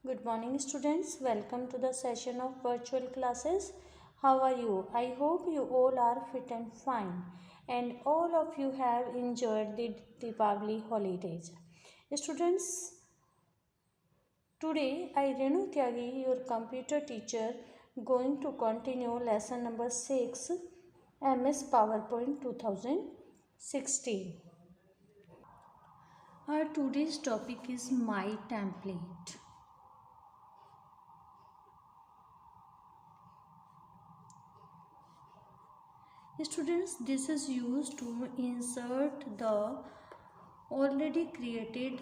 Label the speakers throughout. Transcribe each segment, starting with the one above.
Speaker 1: Good morning, students. Welcome to the session of virtual classes. How are you? I hope you all are fit and fine, and all of you have enjoyed the Deepavali holidays. Students, today I, Renu Tyagi, your computer teacher, going to continue lesson number 6, MS PowerPoint 2016. Our today's topic is My Template. Students, this is used to insert the already created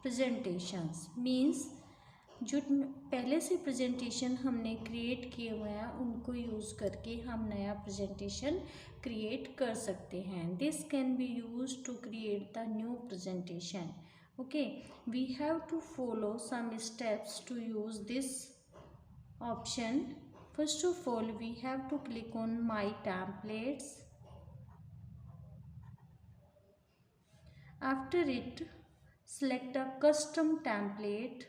Speaker 1: presentations. Means जो पहले से presentation हमने create किए हुए हैं उनको use करके हम नया प्रेजेंटेशन क्रिएट कर सकते हैं. This can be use to create the new presentation. Okay, we have to follow some steps to use this option. First of all, we have to click on My Templates. After it, select a custom template.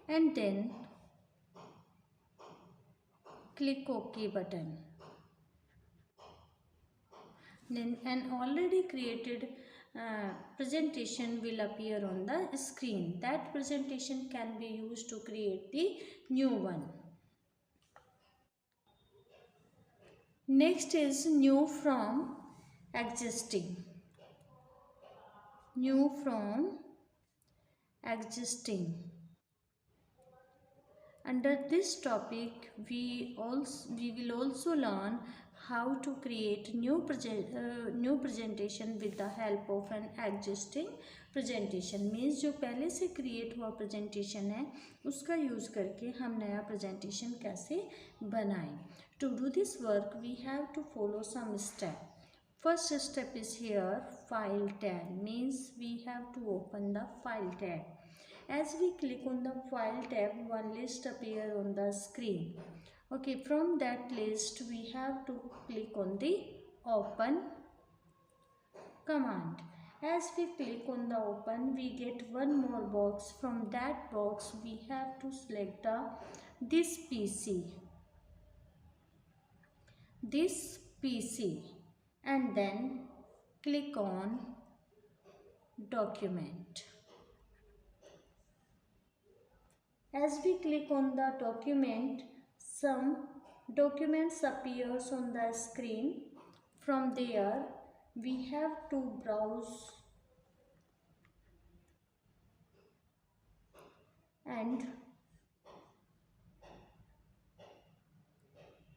Speaker 1: And then click OK button. Then an already created presentation will appear on the screen. That presentation can be used to create the new one. Next is new from existing. New from existing. Under this topic, we will also learn how to create new presentation with the help of an existing presentation. Means जो पहले से create हुआ presentation है उसका use करके हम नया presentation कैसे बनाएं. To do this work, we have to follow some steps. First step is here, File tab. Means we have to open the File tab. As we click on the File tab, one list appears on the screen. Okay, from that list we have to click on the Open command. As we click on the Open, we get one more box. From that box we have to select this PC and then click on Document. As we click on the document, some documents appears on the screen. From there, we have to browse and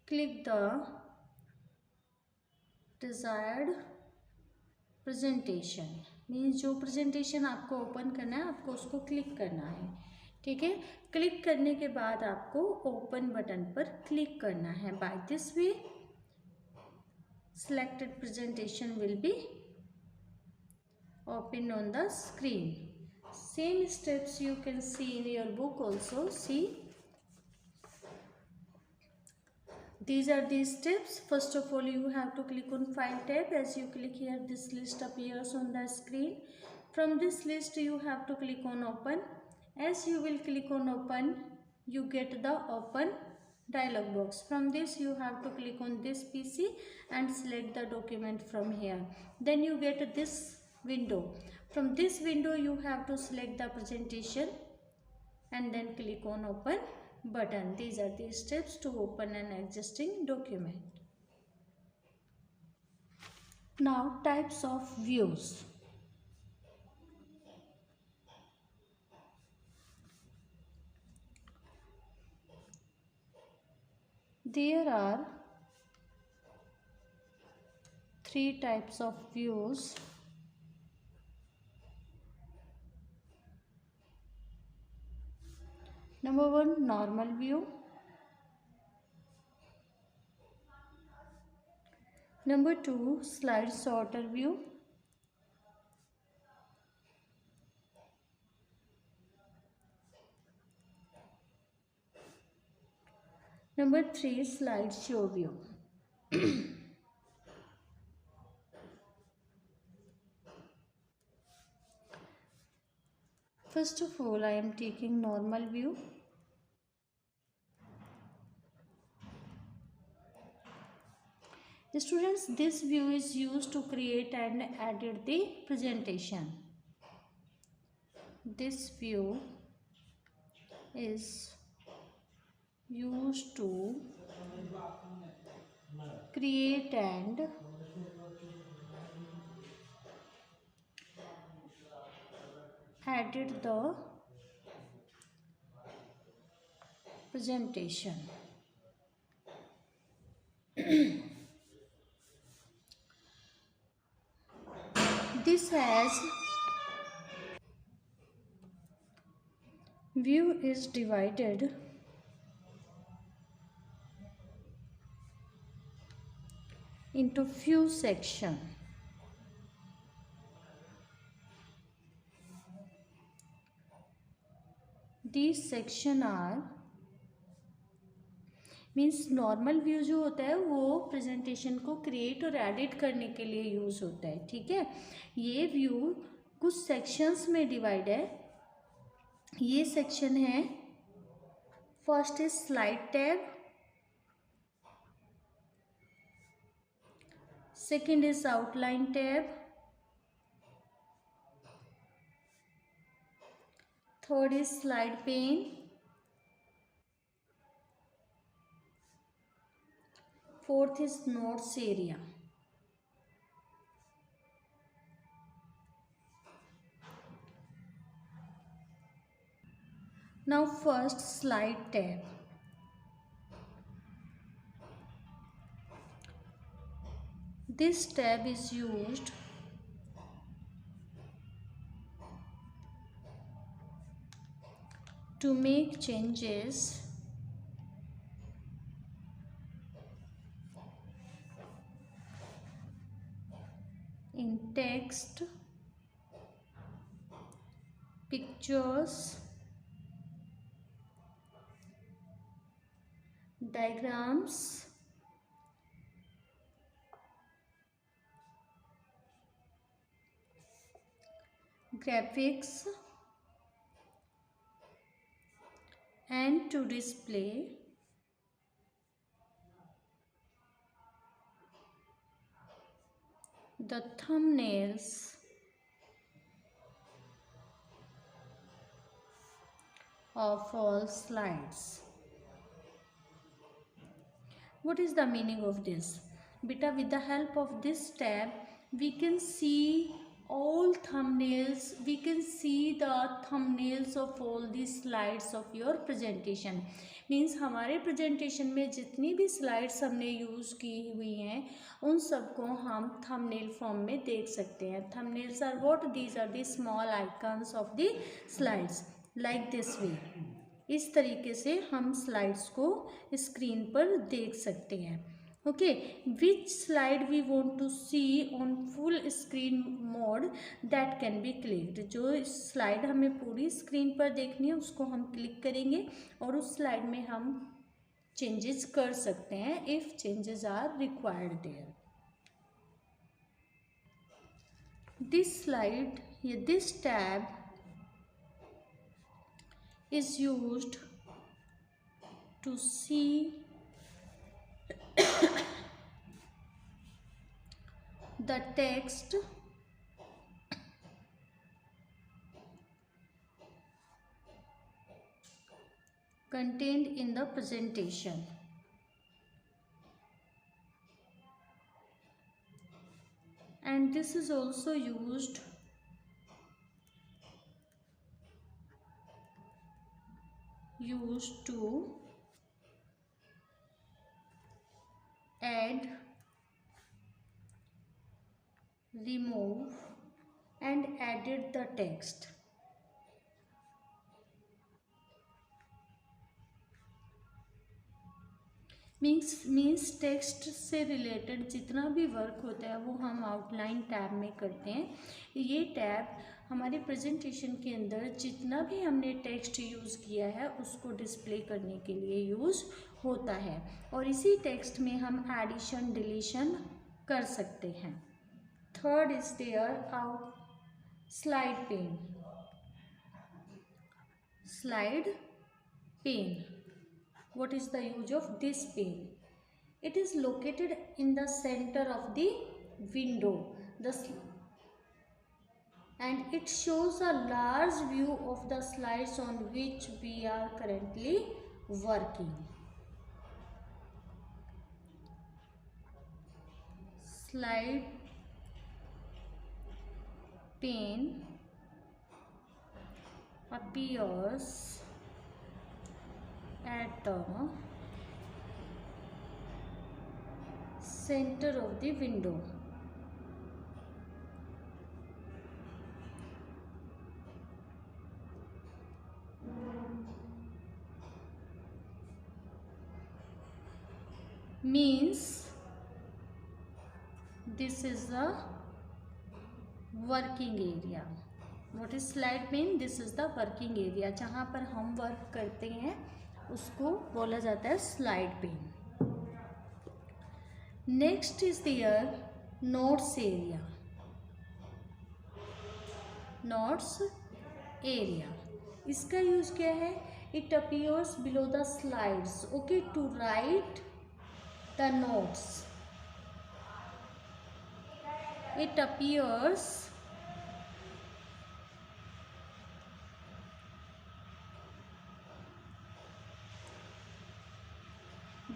Speaker 1: click the desired presentation. Means जो presentation आपको open करना है आपको उसको click करना है. ठीक है, क्लिक करने के बाद आपको ओपन बटन पर क्लिक करना है. By this way selected presentation will be opened on the screen. Same steps you can see in your book also. See, these are the steps. First of all, you have to click on File tab. As you click here, this list appears on the screen. From this list, you have to click on Open. As you will click on Open, you get the Open dialog box. From this, you have to click on this PC and select the document from here. Then you get this window. From this window, you have to select the presentation and then click on Open button. These are the steps to open an existing document. Now, types of views. There are 3 types of views. Number 1, normal view. Number 2, slide sorter view. Number 3, slideshow view. First of all, I am taking normal view. Students, this view is used to create and edit the presentation. This view is used to create and edit the presentation. This has view is divided into few sections. These section are means normal view जो होता है वो presentation को create और edit करने के लिए use होता है, ठीक है। ये व्यू कुछ सेक्शंस में डिवाइड है। ये सेक्शन है, first is slide tab, second is outline tab, third is slide pane, fourth is notes area. Now first slide tab. This tab is used to make changes in text, pictures, diagrams, graphics, and to display the thumbnails of all slides. What is the meaning of this? Beta, with the help of this tab we can see all thumbnails, we can see the thumbnails of all the slides of your presentation. Means हमारे presentation में जितनी भी slides हमने use की हुई हैं उन सबको हम थंबनेल फॉर्म में देख सकते हैं। Thumbnails are what? These are the small icons of the slides, like this way. इस तरीके से हम स्लाइड्स को स्क्रीन पर देख सकते हैं। Okay, which slide we want to see on full screen mode, that can be clicked. जो स्लाइड हमें पूरी स्क्रीन पर देखनी है उसको हम क्लिक करेंगे और उस स्लाइड में हम चेंजेस कर सकते हैं if changes are required there. This slide या this tab is used to see the text contained in the presentation. And this is also used to add, remove and edit the text. Means text से related जितना भी work होता है वो हम outline tab में करते हैं। ये टैब हमारे प्रेजेंटेशन के अंदर जितना भी हमने टेक्स्ट यूज़ किया है उसको डिस्प्ले करने के लिए यूज़ होता है, और इसी टेक्स्ट में हम एडिशन डिलीशन कर सकते हैं। Third is there out slide pane. Slide pane, what is the use of this pen? It is located in the center of the window, and it shows a large view of the slides on which we are currently working. Slide pane appears at the center of the window. Means this is the working area. What is slide pane? This is the working area. जहाँ पर हम work करते हैं उसको बोला जाता है slide pane. Next is there notes area. Notes area, इसका यूज क्या है? It appears below the slides, okay, to write the notes. It appears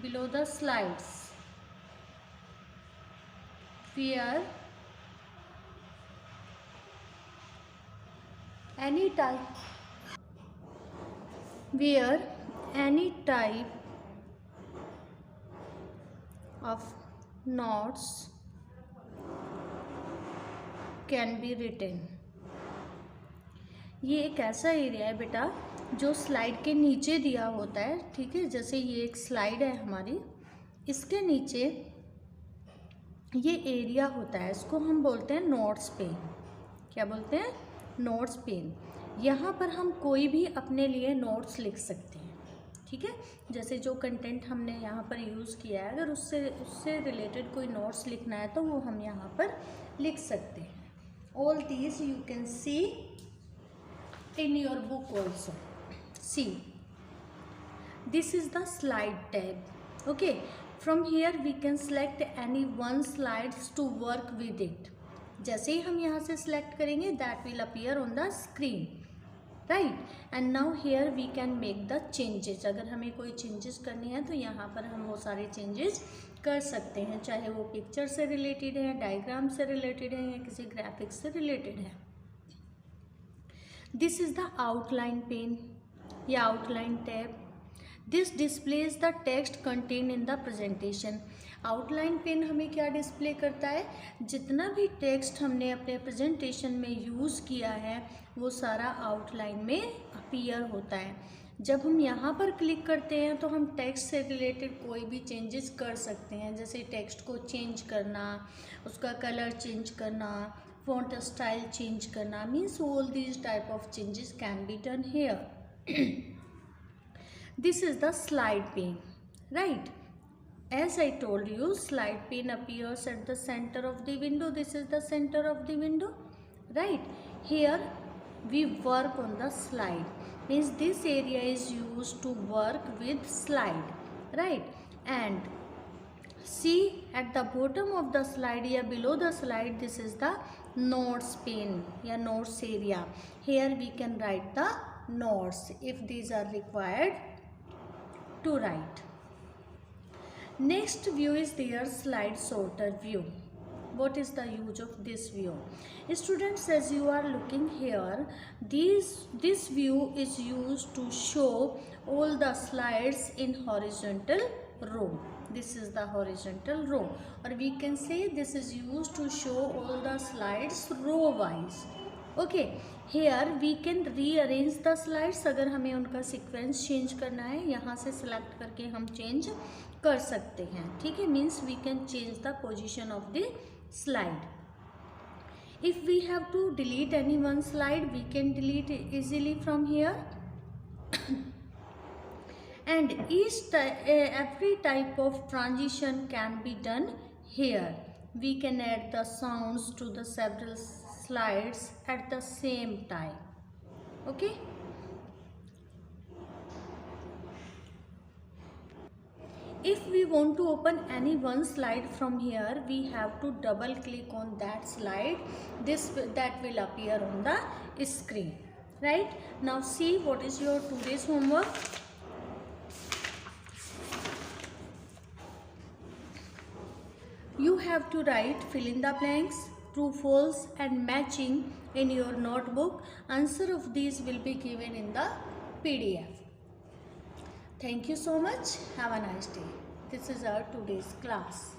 Speaker 1: below the slides where any type of notes can be written. ये एक ऐसा area है बेटा जो slide के नीचे दिया होता है, ठीक है. जैसे ये एक स्लाइड है हमारी, इसके नीचे ये एरिया होता है, इसको हम बोलते हैं नोट्स पेन. क्या बोलते हैं? Notes pane. यहाँ पर हम कोई भी अपने लिए नोट्स लिख सकते हैं, ठीक है. जैसे जो कंटेंट हमने यहाँ पर यूज़ किया है, अगर उससे रिलेटेड कोई नोट्स लिखना है तो वो हम यहाँ पर लिख सकते हैं. All these you can see in your book also. See, this is the slide tab. Okay, from here we can select any one slides to work with it. जैसे ही हम यहाँ से select करेंगे that will appear on the screen, right? And now here we can make the changes. अगर हमें कोई changes करनी है तो यहाँ पर हम वो सारे changes कर सकते हैं, चाहे वो पिक्चर से रिलेटेड है, डायग्राम से रिलेटेड है, या किसी ग्राफिक्स से रिलेटेड है. This is the outline pane या outline tab. This displays the text contained in the presentation. outline pane हमें क्या डिस्प्ले करता है? जितना भी टेक्स्ट हमने अपने प्रेजेंटेशन में यूज़ किया है वो सारा आउटलाइन में अपीयर होता है. जब हम यहाँ पर क्लिक करते हैं तो हम टेक्स्ट से रिलेटेड कोई भी चेंजेस कर सकते हैं, जैसे टेक्स्ट को चेंज करना, उसका कलर चेंज करना, font style change करना. Means all these type of changes can be done here. This is the slide pane, right? As I told you, slide pane appears at the center of the window. This is the center of the window, right? Here we work on the slide. Means this area is used to work with slide, right? And see at the bottom of the slide या below the slide, this is the notes pane या notes area. Here we can write the notes if these are required to write. Next view is their slide sorter view. What is the use of this view? Students, as you are looking here, this view is used to show all the slides in horizontal row. This is the horizontal row, or we can say this is used to show all the slides row wise. Okay, here we can rearrange the slides. अगर हमें उनका sequence change करना है, यहाँ से select करके हम change कर सकते हैं, ठीक है. Means we can change the position of the slide. If we have to delete any one slide, we can delete it easily from here. And every type of transition can be done here. We can add the sounds to the several slides at the same time. Okay. If we want to open any one slide from here, we have to double click on that slide. That will appear on the screen. Right. Now see what is your today's homework. You have to write fill in the blanks, true, false and matching in your notebook. Answer of these will be given in the PDF. Thank you so much. Have a nice day. This is our today's class.